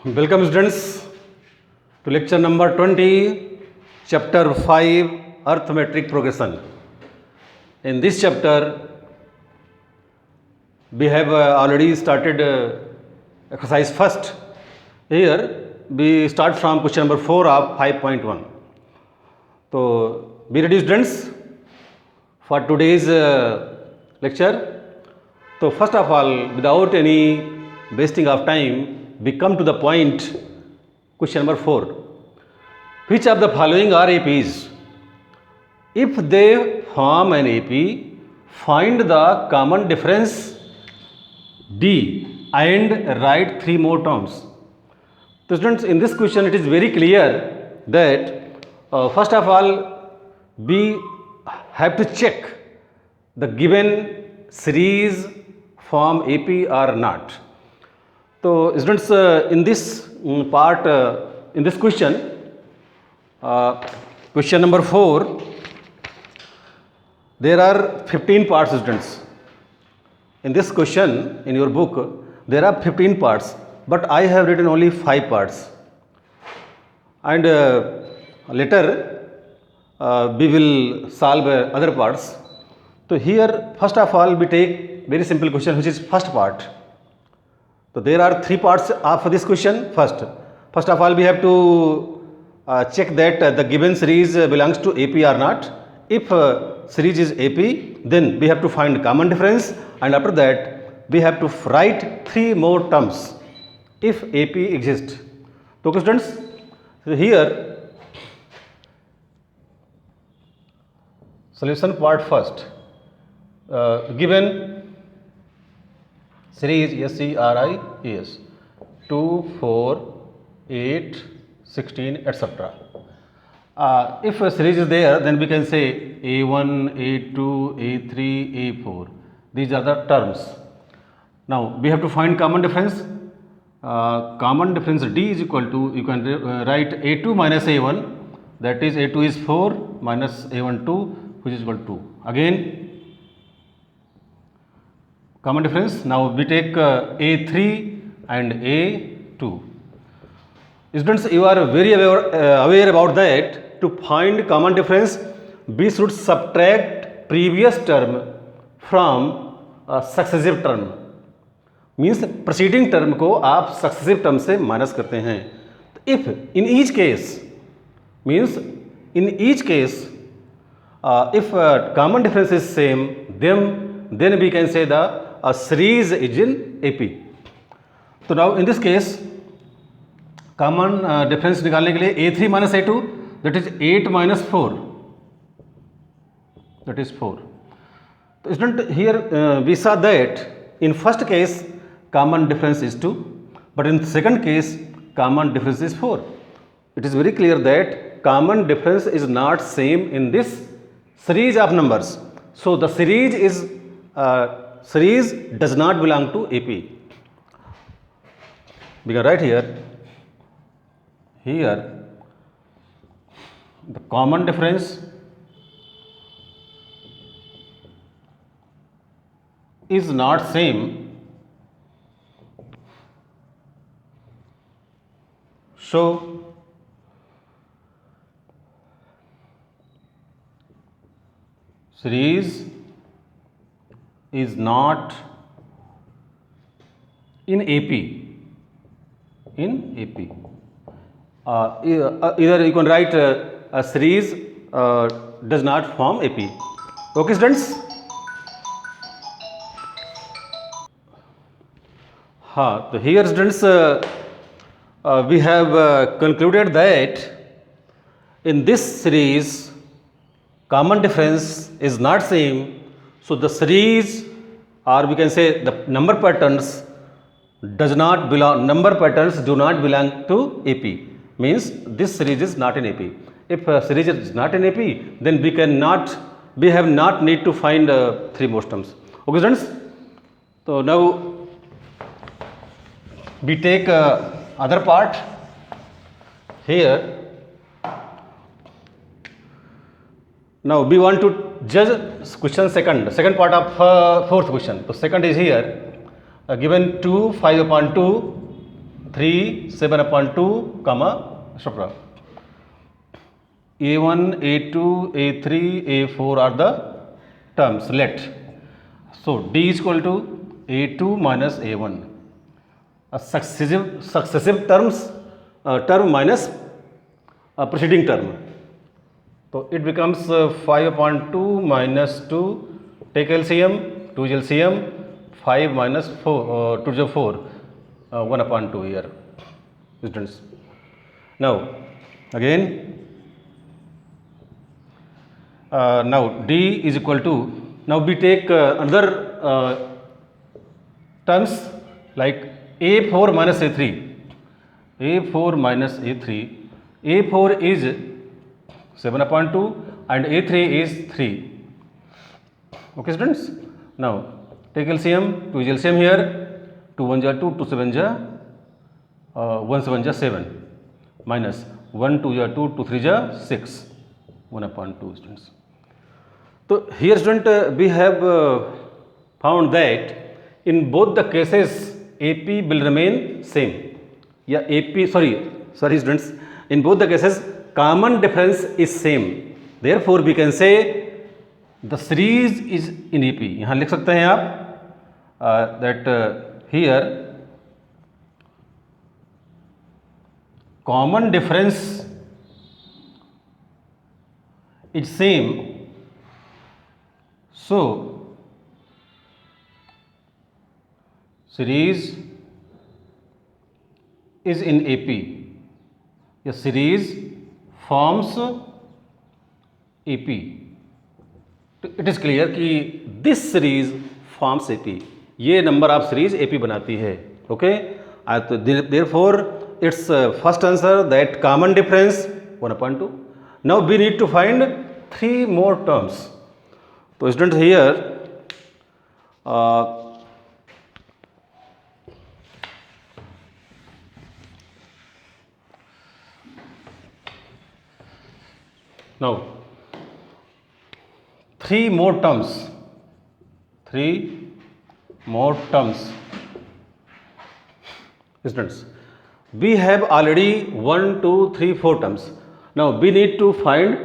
Welcome students to lecture number 20, chapter 5, arithmetic progression. In this chapter, we have already started exercise first. Here, we start from question number 4 of 5.1. So, be ready students for today's lecture. So, first of all, without any wasting of time, we come to the point, question number 4. Which of the following are APs? If they form an AP, find the common difference D and write 3 more terms. So students, in this question it is very clear that first of all we have to check the given series form AP or not. So students, in this part, in this question, question number 4, there are 15 parts students. In this question, in your book, there are 15 parts, but I have written only 5 parts. And later, we will solve other parts. So here, first of all, we take very simple question, which is first part. So there are 3 parts of this question. First of all, we have to check that the given series belongs to AP or not. If series is AP, then we have to find common difference, and after that we have to write 3 more terms if AP exists. So students, here solution part first. Given series SERIES 2, 4, 8, 16, etc. If a series is there, then we can say A1, A2, A3, A4. These are the terms. Now we have to find common difference. Common difference D is equal to, you can write A2 minus A1, that is A2 is 4 minus A1 2, which is equal to 2. Again, common difference. Now we take A3 and A2. Students, you are very aware about that. To find common difference, we should subtract previous term from successive term. Means preceding term को आप successive term से minus करते हैं. If in each case, means in each case, if common difference is same, then we can say the series is in AP. So now in this case, common difference निकालने के लिए A3 minus A2, that is 8 minus 4, that is 4. So student, here we saw that in first case common difference is 2, but in second case common difference is 4. It is very clear that common difference is not same in this series of numbers. So the series is series does not belong to AP. We can write here the common difference is not same, so series is not in AP. Either you can write a series does not form AP. Okay students? So here students, we have concluded that in this series common difference is not same. So the series, or we can say the number patterns do not belong to AP. Means this series is not in AP. If a series is not in AP, then we have not need to find 3 more terms. Okay students? So now we take other part. Here now we want to judge question second part of fourth question. So second is here, given 2, 5 upon 2, 3, 7 upon 2, comma, etc. A1, A2, A3, A4 are the terms. Let. So D is equal to A2 minus A1. A successive term minus a preceding term. So it becomes 5 upon 2 minus 2. Take LCM, 2 is LCM, 5 minus 4, 2 is 4, 1 upon 2 here. Students. Now, again, now D is equal to, now we take another terms like A4 minus A3. A4 minus A3. A4 is 7 upon 2 and A3 is 3. Okay, students. Now take LCM. 2 is LCM here. 2 1 ja 2, 2 7 ja 1 7 ja 7, minus 1 2 ja 2, 2 3 ja 6, 1 upon 2, students. So here, student, we have found that in both the cases AP will remain same. Yeah, AP, sorry students, in both the cases common difference is same. Therefore we can say the series is in AP. यहाँ लिख सकते हैं आप that here common difference is same, so series is in AP. A series forms AP. It is clear कि this series forms AP. ये number of series AP बनाती है. Okay? तो therefore its first answer that common difference 1 upon 2. Now we need to find 3 more terms. So students, here now 3 more terms. 3 more terms. Students, we have already 1, 2, 3, 4 terms. Now we need to find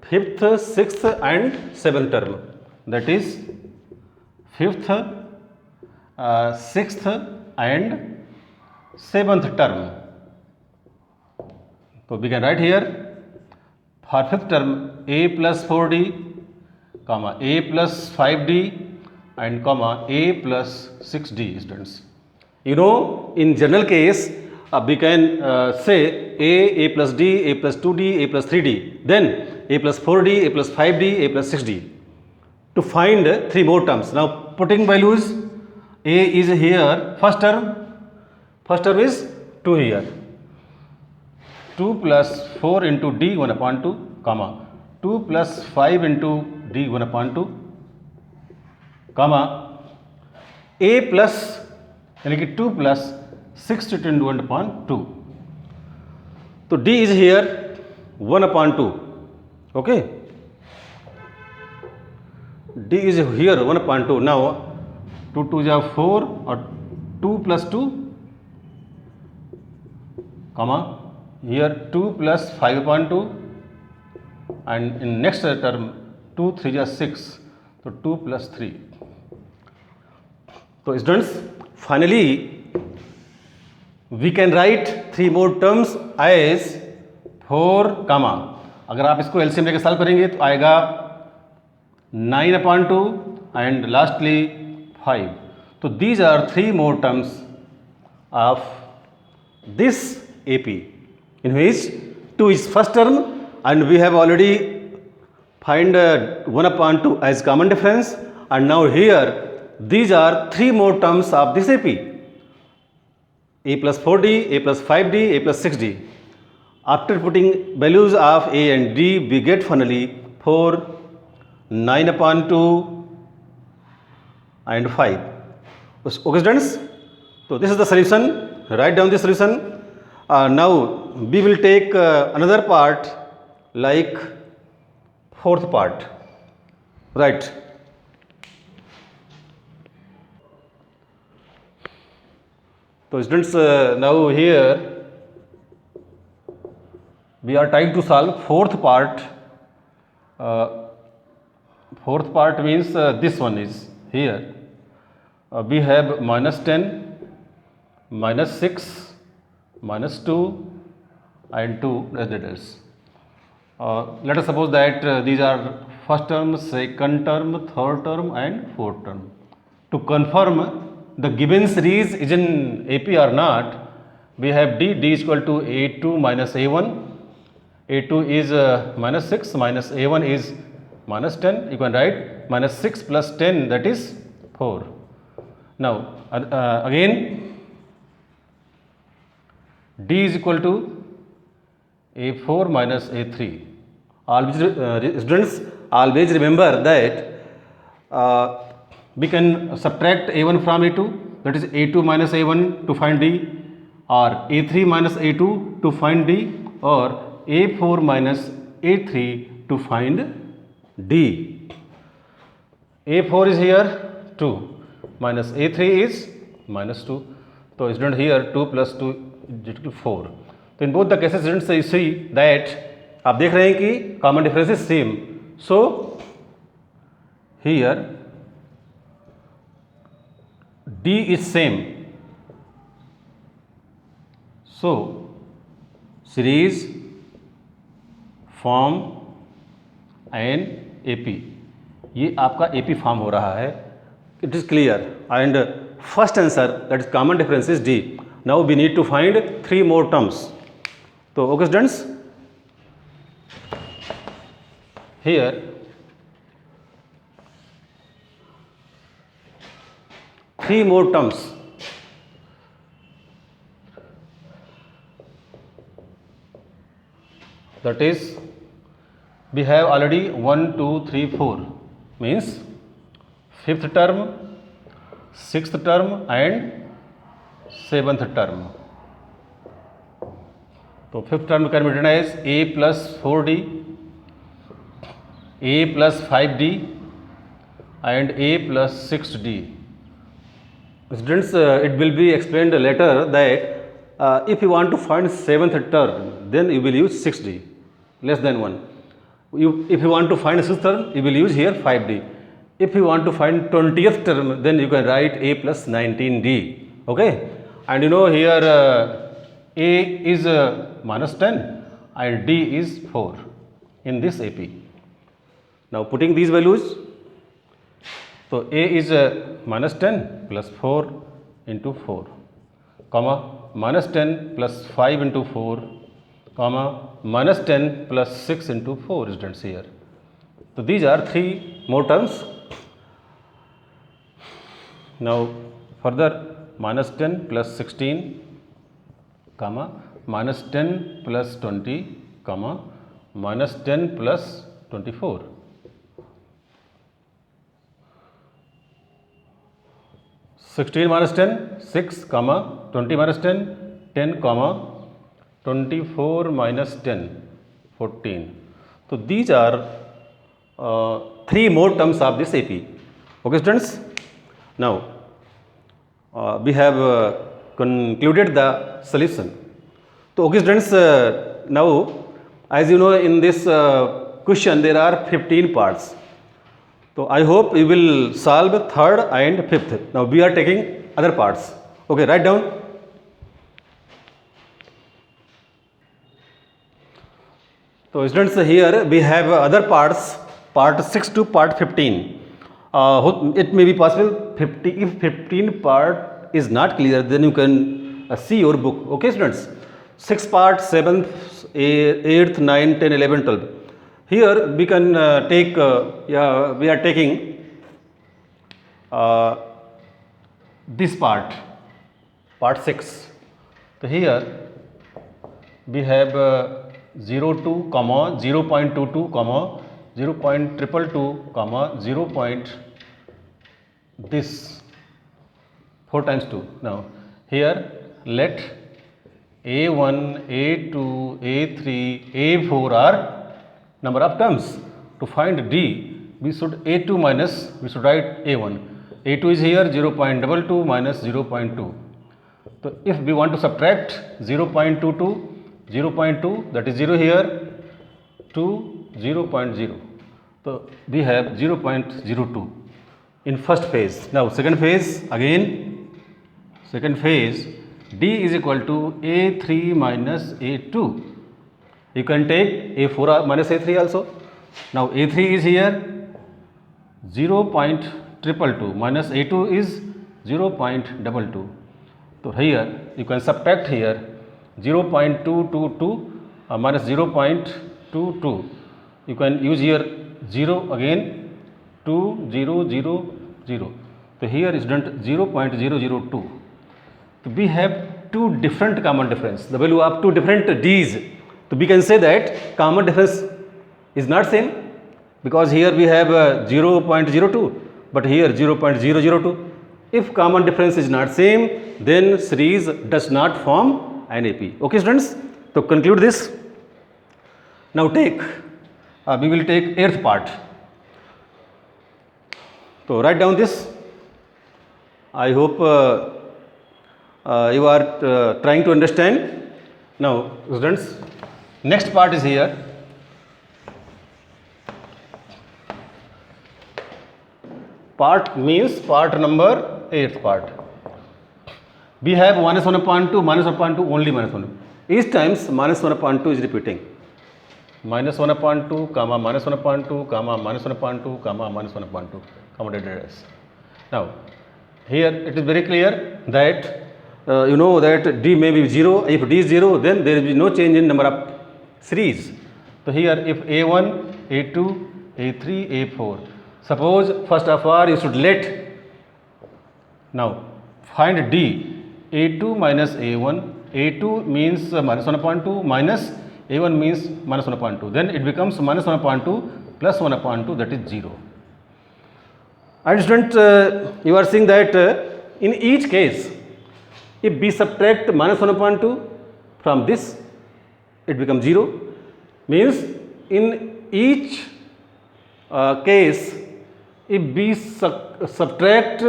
5th, 6th and 7th term. That is 5th, 6th and 7th term. So we can write here for 5th term A plus 4D, comma A plus 5D and comma A plus 6D, students. You know, in general case we can say A plus D, A plus 2D, A plus 3D, then A plus 4D, A plus 5D, A plus 6D to find 3 more terms. Now putting values, A is here, first term is 2 here, 2 plus 4 into D 1 upon 2, comma 2 plus 5 into D 1 upon 2, comma A plus यानी कि 2 plus 6 into 1 upon 2. तो D is here 1 upon 2. Okay? D is here 1 upon 2. Now 2 2 is 4 or 2 plus 2, comma here 2 plus 5 upon 2 and in next term 2 3 is 6, so 2 plus 3. So students, finally we can write 3 more terms as 4, comma अगर आप इसको LCM लेके solve करेंगे तो आएगा 9 upon 2 and lastly 5. So these are 3 more terms of this AP, in which 2 is first term and we have already find 1 upon 2 as common difference, and now here these are 3 more terms of this AP: A plus 4D, A plus 5D, A plus 6D. After putting values of A and D, we get finally 4, 9 upon 2 and 5. Okay, students? So this is the solution. Write down the solution. Now we will take another part like 4th part. Right. So students, now here we are trying to solve fourth part. Fourth part means this one is here. We have minus 10, minus 6, minus 2 and 2 as letters. Let us suppose that these are first term, second term, third term and fourth term. To confirm the given series is in AP or not, we have D is equal to A2 minus A1. A2 is minus 6, minus A1 is minus 10. You can write minus 6 plus 10, that is 4. Now again D is equal to A4 minus A3. Always, students, always remember that we can subtract A1 from A2, that is A2 minus A1 to find D, or A3 minus A2 to find D, or A4 minus A3 to find D. A4 is here 2, minus A3 is minus 2. So student, here 2 plus 2 is equal to 4. So in both the cases, students, you see that आप देख रहे हैं कि common difference is same. So here D is same. So series form and AP, ये आपका AP form हो रहा है. It is clear. And first answer, that is common difference is D. Now we need to find 3 more terms. तो okay students, here three more terms. That is, we have already 1, 2, 3, 4, means fifth term, sixth term and seventh term. So fifth term can be written as A plus 4D, A plus 5D and A plus 6D. Students, it will be explained later that if you want to find 7th term, then you will use 6D, less than 1. If you want to find 6th term, you will use here 5D. If you want to find 20th term, then you can write A plus 19D. Okay? And you know here A is minus 10 and D is 4 in this AP. Now putting these values, so A is minus 10 plus 4 into 4, comma minus 10 plus 5 into 4, comma minus 10 plus 6 into 4 students here. So these are 3 more terms. Now further minus 10 plus 16, comma minus 10 plus 20, comma minus 10 plus 24. 16 minus 10, 6, comma 20 minus 10, 10, comma 24 minus 10, 14. So these are 3 more terms of this AP. Okay students, now we have concluded the solution. So okay students, now as you know, in this question there are 15 parts. So I hope you will solve third and fifth. Now we are taking other parts. Okay, write down. So students, here we have other parts, part 6 to part 15. It may be possible if 15 part is not clear, then you can see your book. Okay students, 6 part, 7th, 8th, 9th, 10, 11, 12. Here we can take, we are taking this part 6. So here we have 02, 0.22, 0.222, 0. This 4 times 2. Now here let A1, A2, A3, A4 are number of terms. To find D, we should A2 minus, we should write A1. A2 is here 0.22 minus 0.2. So if we want to subtract 0.22, 0.2, that is 0 here, to 0.0. So we have 0.02 in first phase. Now second phase, again second phase, D is equal to A3 minus A2. You can take A4 minus A3 also. Now A3 is here 0.222 minus A2 is 0.22. So here you can subtract here 0.222 minus 0.22. You can use here 0 again, 2 0 0 0. So here is done 0.002. So we have two different common difference, the value of two different D's. So we can say that common difference is not same, because here we have 0.02, but here 0.002. If common difference is not same, then series does not form an AP. Okay students, so conclude this. Now take, we will take 8th part. So write down this. I hope you are trying to understand. Now students, next part is here. Part means part number 8th part. We have minus 1/2, minus 1/2, only minus 1. Each times minus 1/2 is repeating. Minus 1/2, comma, minus 1/2, comma, minus 1/2, comma, minus 1/2, comma, dash. Now, here it is very clear that you know that D may be 0. If D is 0, then there will be no change in number of series. So here if A1, A2, A3, A4. Suppose first of all you should let, now find D, A2 minus A1, A2 means minus 1/2 minus A1 means minus 1/2, then it becomes minus 1/2 plus 1/2, that is 0. And student, you are seeing that in each case, if we subtract minus 1/2 from this, it becomes 0, means in each case, if we subtract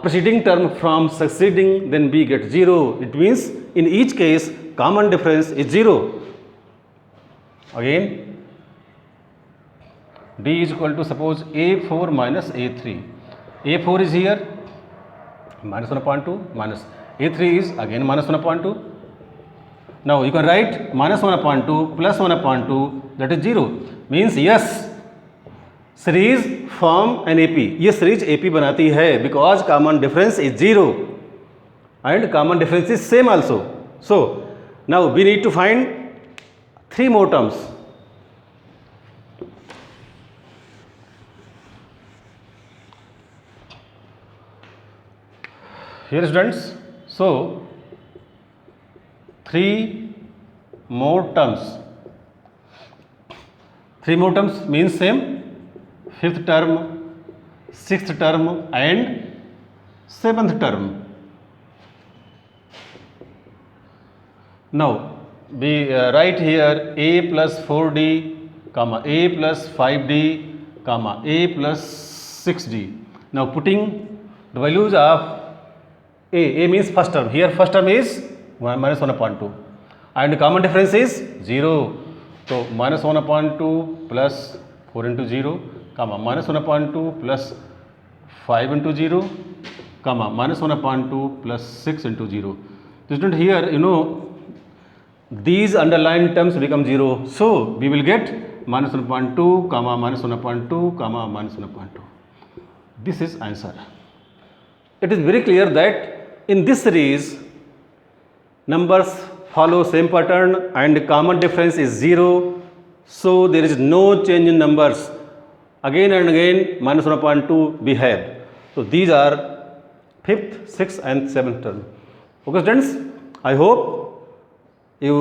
preceding term from succeeding, then we get 0. It means in each case common difference is 0. Again, D is equal to, suppose A4 minus A3. A4 is here minus 1/2 minus A3 is again minus 1/2. Now you can write minus 1/2 plus 1/2, that is 0. Means yes, series form an AP. ये series AP बनाती है because common difference is 0 and common difference is same also. So now we need to find 3 more terms. Here students, so 3 more terms. 3 more terms means same. 5th term, 6th term and 7th term. Now we write here A plus 4D, comma, A plus 5D, comma, A plus 6D. Now putting the values of A means first term. Here first term is minus 1/2 and common difference is 0. So minus 1/2 plus 4 into 0, comma, minus 1/2 plus 5 into 0, comma, minus 1/2 plus 6 into 0. So student, here you know these underlined terms become 0. So we will get minus 1/2, comma, minus 1/2, comma, minus 1/2. This is answer. It is very clear that in this series numbers follow same pattern and common difference is 0. So there is no change in numbers. Again and again minus 1/2 we have. So these are 5th, 6th and 7th term. Okay students, I hope you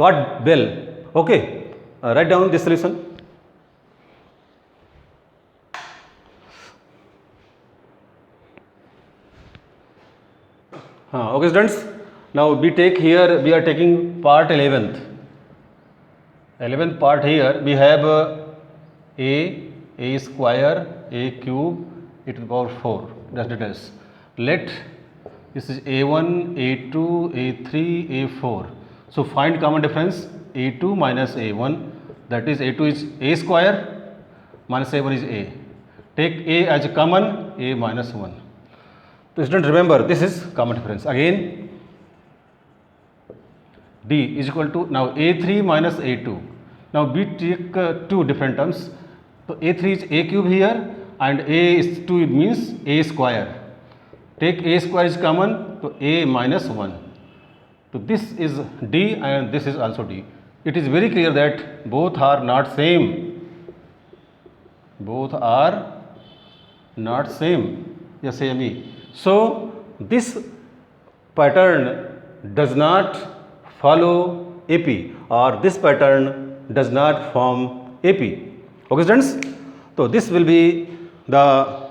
got well. Okay, write down this solution. Okay students, now we take here, we are taking part 11th. 11th part here we have a square, a cube, e to the power 4. That's details. Let This is A1, A2, A3, A4. So find common difference A2 minus A1, that is A2 is A square minus A1 is A. Take A as a common, A minus 1. So student, remember this is common difference. Again D is equal to now A3 minus A2. Now we take two different terms. So A3 is A cube here and A is 2 means A square. Take A square is common, so A minus 1. So this is D and this is also D. It is very clear that both are not same. Both are not same. Yes, same E. So this pattern does not follow AP or this pattern does not form AP. Okay students? So this will be the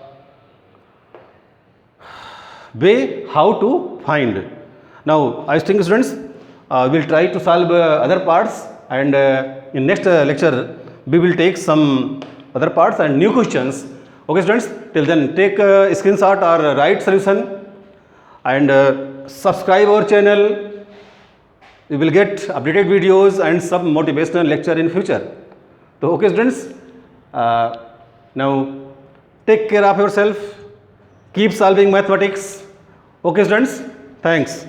way how to find. Now I think students we will try to solve other parts, and in next lecture we will take some other parts and new questions. Okay students, till then take a screenshot or write solution and subscribe our channel. You will get updated videos and some motivational lecture in future. So okay students, now take care of yourself. Keep solving mathematics. Okay students, thanks.